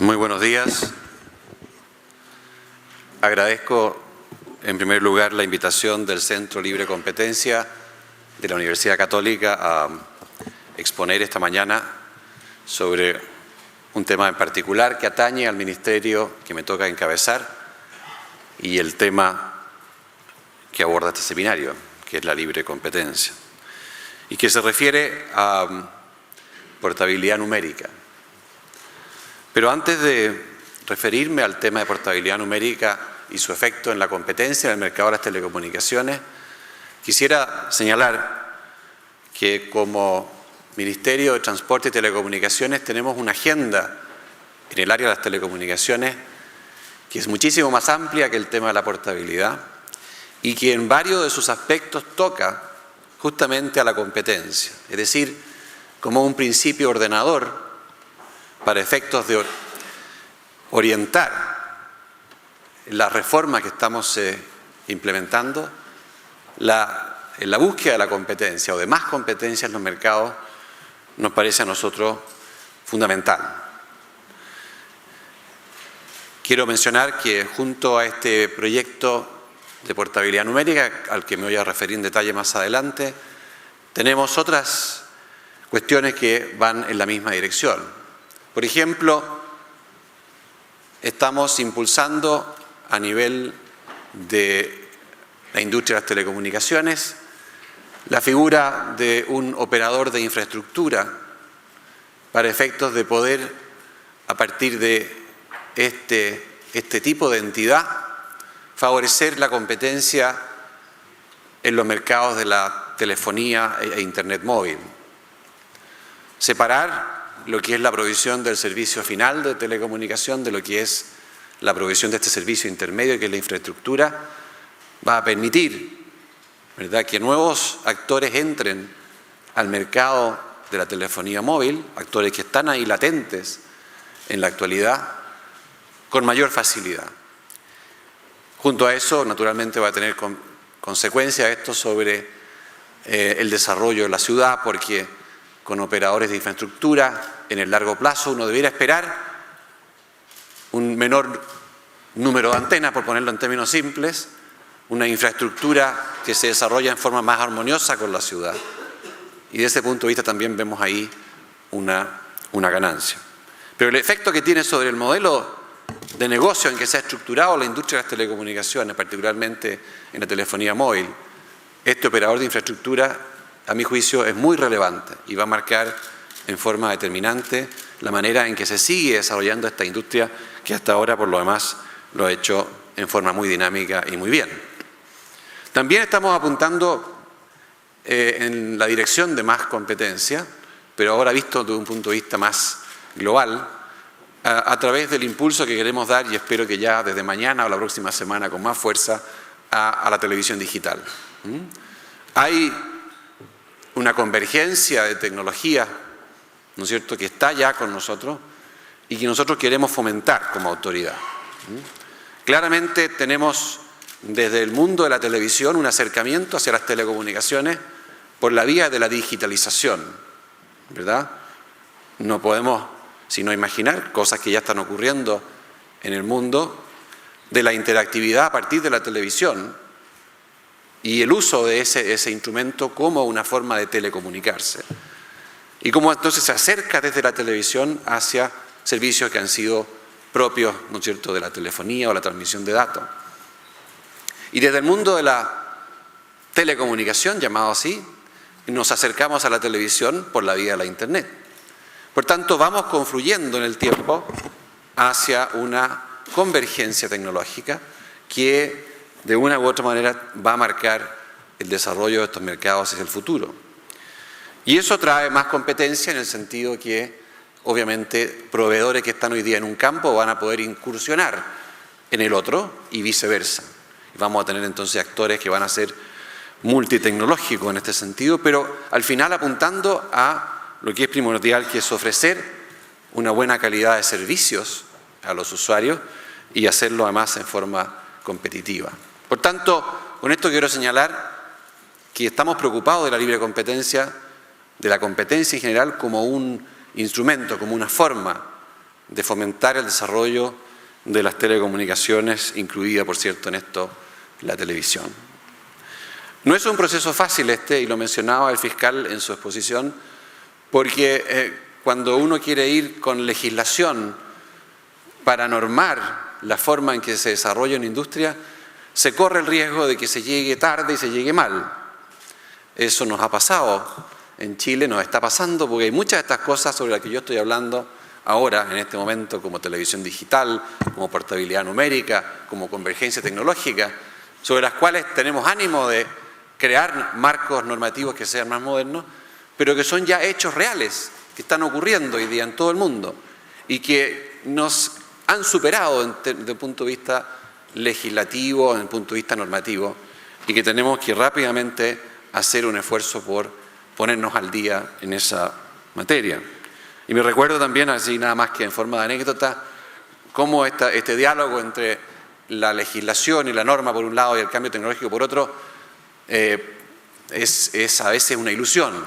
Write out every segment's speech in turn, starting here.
Muy buenos días. Agradezco en primer lugar la invitación del Centro Libre Competencia de la Universidad Católica a exponer esta mañana sobre un tema en particular que atañe al ministerio que me toca encabezar y el tema que aborda este seminario, que es la libre competencia, y que se refiere a portabilidad numérica. Pero antes de referirme al tema de portabilidad numérica y su efecto en la competencia en el mercado de las telecomunicaciones, quisiera señalar que como Ministerio de Transporte y Telecomunicaciones tenemos una agenda en el área de las telecomunicaciones que es muchísimo más amplia que el tema de la portabilidad y que en varios de sus aspectos toca justamente a la competencia, es decir, como un principio ordenador para efectos de orientar la reforma que estamos implementando, en la búsqueda de la competencia o de más competencia en los mercados, nos parece a nosotros fundamental. Quiero mencionar que junto a este proyecto de portabilidad numérica, al que me voy a referir en detalle más adelante, tenemos otras cuestiones que van en la misma dirección. Por ejemplo, estamos impulsando a nivel de la industria de las telecomunicaciones la figura de un operador de infraestructura para efectos de poder, a partir de este tipo de entidad, favorecer la competencia en los mercados de la telefonía e Internet móvil. Separar lo que es la provisión del servicio final de telecomunicación de lo que es la provisión de este servicio intermedio, que es la infraestructura, va a permitir, ¿verdad?, que nuevos actores entren al mercado de la telefonía móvil, actores que están ahí latentes en la actualidad, con mayor facilidad. Junto a eso, naturalmente, va a tener consecuencias esto sobre el desarrollo de la ciudad, porque con operadores de infraestructura, en el largo plazo uno debiera esperar un menor número de antenas, por ponerlo en términos simples, una infraestructura que se desarrolla en forma más armoniosa con la ciudad. Y desde ese punto de vista también vemos ahí una ganancia. Pero el efecto que tiene sobre el modelo de negocio en que se ha estructurado la industria de las telecomunicaciones, particularmente en la telefonía móvil, este operador de infraestructura, a mi juicio, es muy relevante y va a marcar en forma determinante la manera en que se sigue desarrollando esta industria que hasta ahora, por lo demás, lo ha hecho en forma muy dinámica y muy bien. También estamos apuntando en la dirección de más competencia, pero ahora visto desde un punto de vista más global, a través del impulso que queremos dar, y espero que ya desde mañana o la próxima semana con más fuerza, a la televisión digital. Hay una convergencia de tecnología, ¿no es cierto?, que está ya con nosotros y que nosotros queremos fomentar como autoridad. Claramente tenemos desde el mundo de la televisión un acercamiento hacia las telecomunicaciones por la vía de la digitalización, ¿verdad? No podemos sino imaginar cosas que ya están ocurriendo en el mundo de la interactividad a partir de la televisión y el uso de ese instrumento como una forma de telecomunicarse. Y cómo entonces se acerca desde la televisión hacia servicios que han sido propios, ¿no es cierto?, de la telefonía o la transmisión de datos. Y desde el mundo de la telecomunicación, llamado así, nos acercamos a la televisión por la vía de la Internet. Por tanto, vamos confluyendo en el tiempo hacia una convergencia tecnológica que de una u otra manera va a marcar el desarrollo de estos mercados hacia el futuro. Y eso trae más competencia en el sentido que, obviamente, proveedores que están hoy día en un campo van a poder incursionar en el otro y viceversa. Vamos a tener entonces actores que van a ser multitecnológicos en este sentido, pero al final apuntando a lo que es primordial, que es ofrecer una buena calidad de servicios a los usuarios y hacerlo además en forma competitiva. Por tanto, con esto quiero señalar que estamos preocupados de la libre competencia, de la competencia en general como un instrumento, como una forma de fomentar el desarrollo de las telecomunicaciones, incluida, por cierto, en esto la televisión. No es un proceso fácil y lo mencionaba el fiscal en su exposición, porque cuando uno quiere ir con legislación para normar la forma en que se desarrolla una industria, se corre el riesgo de que se llegue tarde y se llegue mal. Eso nos ha pasado en Chile, nos está pasando, porque hay muchas de estas cosas sobre las que yo estoy hablando ahora, en este momento, como televisión digital, como portabilidad numérica, como convergencia tecnológica, sobre las cuales tenemos ánimo de crear marcos normativos que sean más modernos, pero que son ya hechos reales, que están ocurriendo hoy día en todo el mundo y que nos han superado desde el punto de vista legislativo, desde el punto de vista normativo, y que tenemos que rápidamente hacer un esfuerzo por ponernos al día en esa materia. Y me recuerdo también, así nada más que en forma de anécdota, cómo este diálogo entre la legislación y la norma por un lado y el cambio tecnológico por otro es a veces una ilusión.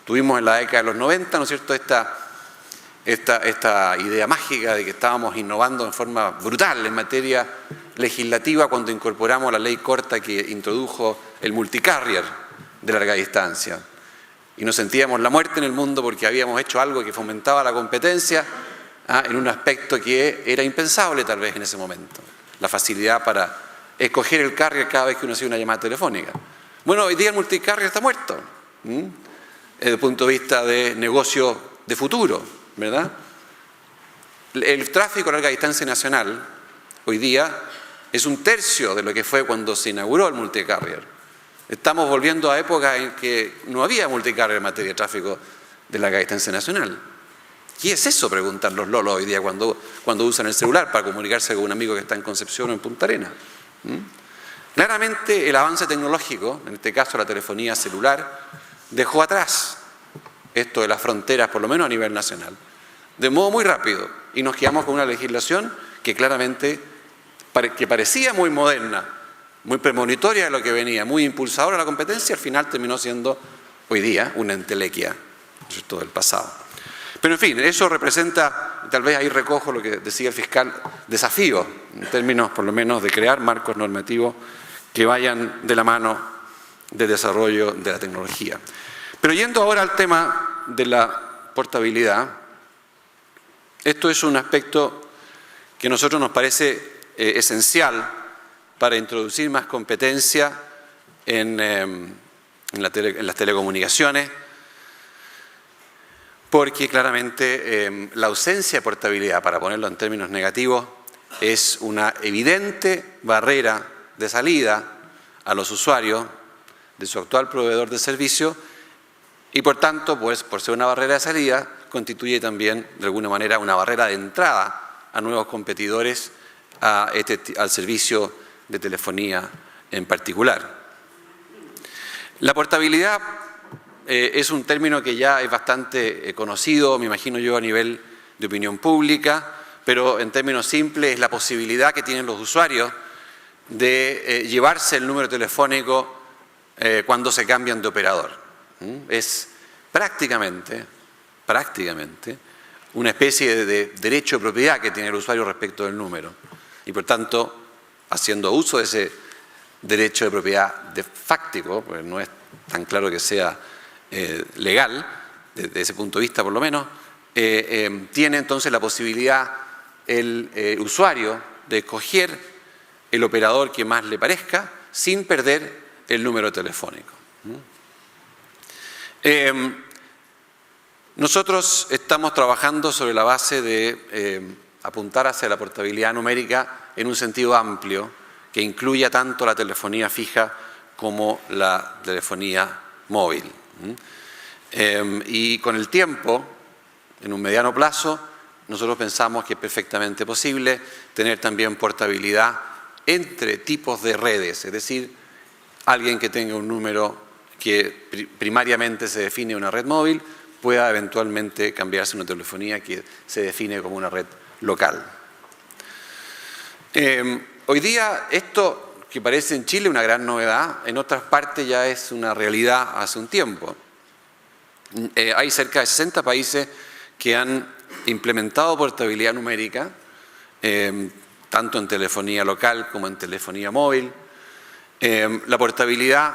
Tuvimos en la década de los 90, ¿no es cierto?, esta idea mágica de que estábamos innovando en forma brutal en materia legislativa cuando incorporamos la ley corta que introdujo el multicarrier de larga distancia. Y nos sentíamos la muerte en el mundo porque habíamos hecho algo que fomentaba la competencia en un aspecto que era impensable tal vez en ese momento. La facilidad para escoger el carrier cada vez que uno hacía una llamada telefónica. Bueno, hoy día el multicarrier está muerto, desde el punto de vista de negocio de futuro, ¿verdad? El tráfico a larga distancia nacional hoy día es 1/3 de lo que fue cuando se inauguró el multicarrier. Estamos volviendo a épocas en que no había multicarrier en materia de tráfico de larga distancia nacional. ¿Qué es eso?, preguntan los lolos hoy día cuando usan el celular para comunicarse con un amigo que está en Concepción o en Punta Arenas. Claramente el avance tecnológico, en este caso la telefonía celular, dejó atrás esto de las fronteras, por lo menos a nivel nacional, de modo muy rápido, y nos quedamos con una legislación que claramente que parecía muy moderna, muy premonitoria de lo que venía, muy impulsadora de la competencia, al final terminó siendo hoy día una entelequia, ¿cierto?, del pasado. Pero en fin, eso representa, tal vez ahí recojo lo que decía el fiscal, desafío en términos por lo menos de crear marcos normativos que vayan de la mano del desarrollo de la tecnología. Pero yendo ahora al tema de la portabilidad, esto es un aspecto que a nosotros nos parece esencial para introducir más competencia en las telecomunicaciones, porque claramente la ausencia de portabilidad, para ponerlo en términos negativos, es una evidente barrera de salida a los usuarios de su actual proveedor de servicio y, por tanto, pues por ser una barrera de salida, constituye también, de alguna manera, una barrera de entrada a nuevos competidores al servicio de telefonía en particular. La portabilidad es un término que ya es bastante conocido, me imagino yo, a nivel de opinión pública, pero en términos simples es la posibilidad que tienen los usuarios de llevarse el número telefónico cuando se cambian de operador. Es prácticamente una especie de derecho de propiedad que tiene el usuario respecto del número y, por tanto, haciendo uso de ese derecho de propiedad de fáctico, pues no es tan claro que sea legal, desde ese punto de vista por lo menos, tiene entonces la posibilidad el usuario de escoger el operador que más le parezca sin perder el número telefónico. Nosotros estamos trabajando sobre la base de apuntar hacia la portabilidad numérica en un sentido amplio que incluya tanto la telefonía fija como la telefonía móvil. Y con el tiempo, en un mediano plazo, nosotros pensamos que es perfectamente posible tener también portabilidad entre tipos de redes, es decir, alguien que tenga un número que primariamente se define una red móvil pueda eventualmente cambiarse a una telefonía que se define como una red local. Hoy día esto que parece en Chile una gran novedad, en otras partes ya es una realidad hace un tiempo. Hay cerca de 60 países que han implementado portabilidad numérica, tanto en telefonía local como en telefonía móvil. La portabilidad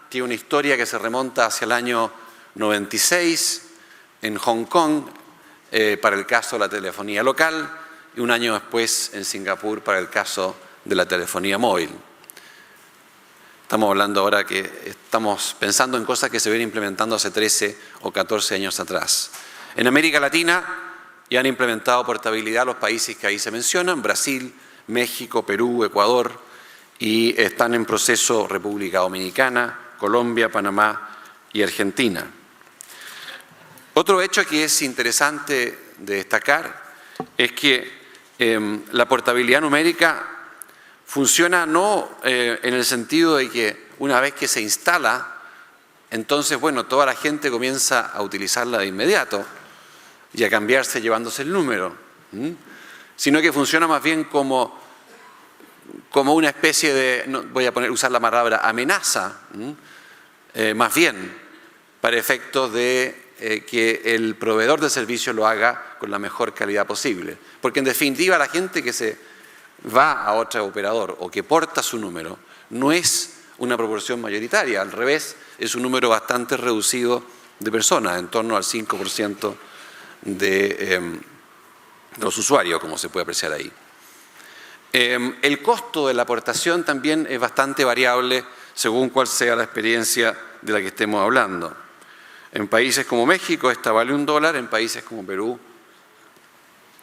tiene una historia que se remonta hacia el año 96 en Hong Kong para el caso de la telefonía local y un año después en Singapur para el caso de la telefonía móvil. Estamos hablando ahora que estamos pensando en cosas que se vienen implementando hace 13 o 14 años atrás. En América Latina ya han implementado portabilidad los países que ahí se mencionan, Brasil, México, Perú, Ecuador, y están en proceso República Dominicana, Colombia, Panamá y Argentina. Otro hecho que es interesante de destacar es que la portabilidad numérica funciona no en el sentido de que una vez que se instala, entonces, bueno, toda la gente comienza a utilizarla de inmediato y a cambiarse llevándose el número, sino que funciona más bien como una especie de, no, voy a usar la palabra amenaza, más bien para efectos de que el proveedor de servicio lo haga con la mejor calidad posible. Porque en definitiva la gente que se va a otro operador o que porta su número no es una proporción mayoritaria, al revés, es un número bastante reducido de personas, en torno al 5% de los usuarios, como se puede apreciar ahí. El costo de la aportación también es bastante variable según cuál sea la experiencia de la que estemos hablando. En países como México esta vale $1, en países como Perú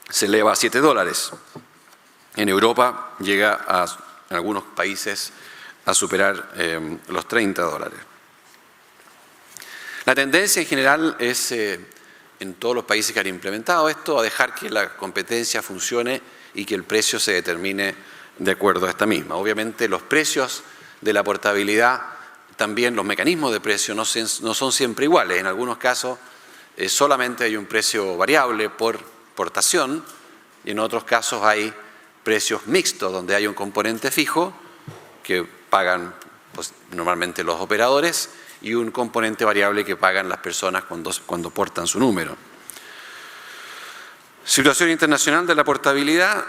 se eleva a $7. En Europa llega en algunos países a superar los $30. La tendencia en general es, en todos los países que han implementado esto, a dejar que la competencia funcione y que el precio se determine de acuerdo a esta misma. Obviamente los precios de la portabilidad, también los mecanismos de precio no son siempre iguales. En algunos casos solamente hay un precio variable por portación y en otros casos hay precios mixtos donde hay un componente fijo que pagan pues, normalmente los operadores y un componente variable que pagan las personas cuando portan su número. Situación internacional de la portabilidad.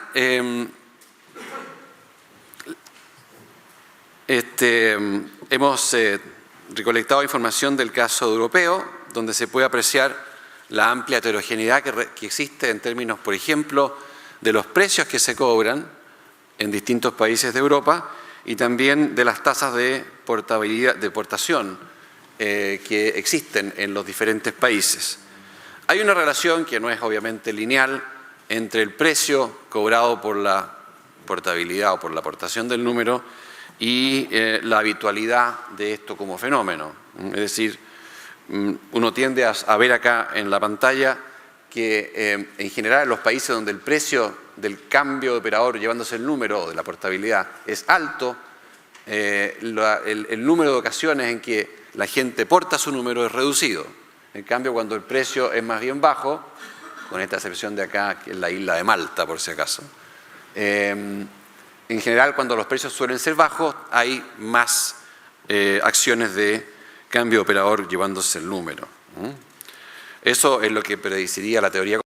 Hemos recolectado información del caso europeo, donde se puede apreciar la amplia heterogeneidad que existe en términos, por ejemplo, de los precios que se cobran en distintos países de Europa y también de las tasas de portabilidad, de portación que existen en los diferentes países. Hay una relación que no es obviamente lineal entre el precio cobrado por la portabilidad o por la aportación del número y la habitualidad de esto como fenómeno. Es decir, uno tiende a ver acá en la pantalla que en general en los países donde el precio del cambio de operador llevándose el número de la portabilidad es alto, el número de ocasiones en que la gente porta su número es reducido. En cambio, cuando el precio es más bien bajo, con esta excepción de acá, que es la isla de Malta, por si acaso, en general, cuando los precios suelen ser bajos, hay más acciones de cambio de operador llevándose el número. Eso es lo que predeciría la teoría